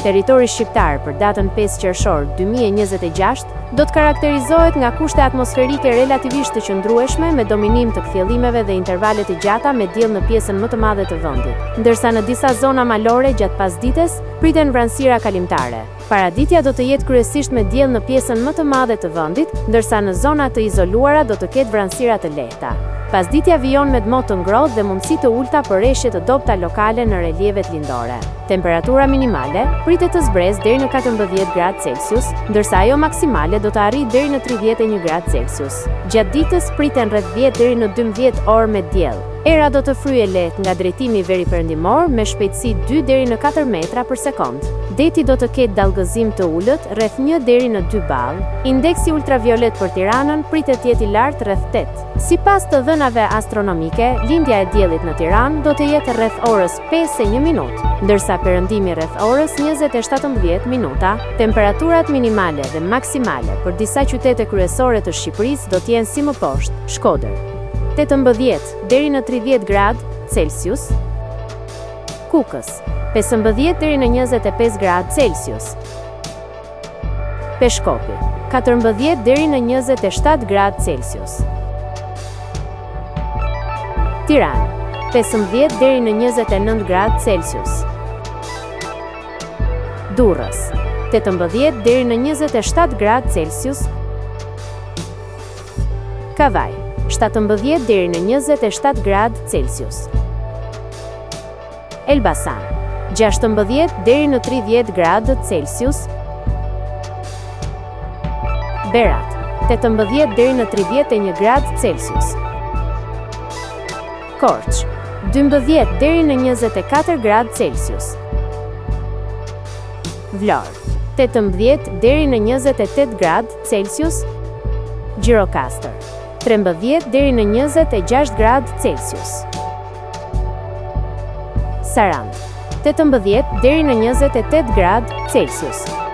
Territori shqiptar për datën 5 qershor 2026 do të karakterizohet nga kushte atmosferike relativisht të qëndrueshme me dominim të kthjellimeve dhe intervale të gjata me diell në pjesën më të madhe të vendit, ndërsa në disa zona malore gjatë pasdites priten vranësira kalimtare. Paraditja do të jetë kryesisht me diell në pjesën më të madhe të vendit, ndërsa në zona të izoluara do të ketë vranësira të lehta. Pasditja vijon me dëmot të ngrohtë dhe mundësi të ulta për reshje të dobta lokale në relievet lindore. Temperatura minimale pritet të zbresë deri në 14 gradë Celsius, ndërsa ajo maksimale do të arrijë deri në 31 gradë Celsius. Gjatë ditës priten rreth 10 deri në 12 orë me diell. Era do të fryjë lehtë nga drejtimi veriperëndimor me shpejtësi 2 deri në 4 metra për sekond. Deti do të ketë dallgëzim të ulët rreth 1 deri në 2 ball. Indeksi ultraviolet për Tiranën pritet të jetë i lartë rreth 8. Sipas të dhënave astronomike, lindja e diellit në Tiranë do të jetë rreth orës 5:01 minutë, ndërsa perëndimi rreth orës 20:17 minuta. Temperaturat minimale dhe maksimale për disa qytete kryesore të Shqipërisë do të jenë si më poshtë: Shkodër 18 deri në 30 gradë Celsius, Kukës 15 deri në 25 gradë Celsius, Peshkopi 14 deri në 27 gradë Celsius, Tiranë 15 deri në 29 gradë Celsius, Durrës 18 deri në 27 gradë Celsius, Kavaj 17 deri në 27 gradë Celsius, Elbasan 16 deri në 30 gradë Celsius, Berat 18 deri në 31 gradë Celsius, Korç 12 deri në 24 gradë Celsius, Vlorë 18 deri në 28 gradë Celsius, Gjirokastër 13 deri në 26 gradë Celsius, Sarandë 18 deri në 28 gradë Celsius.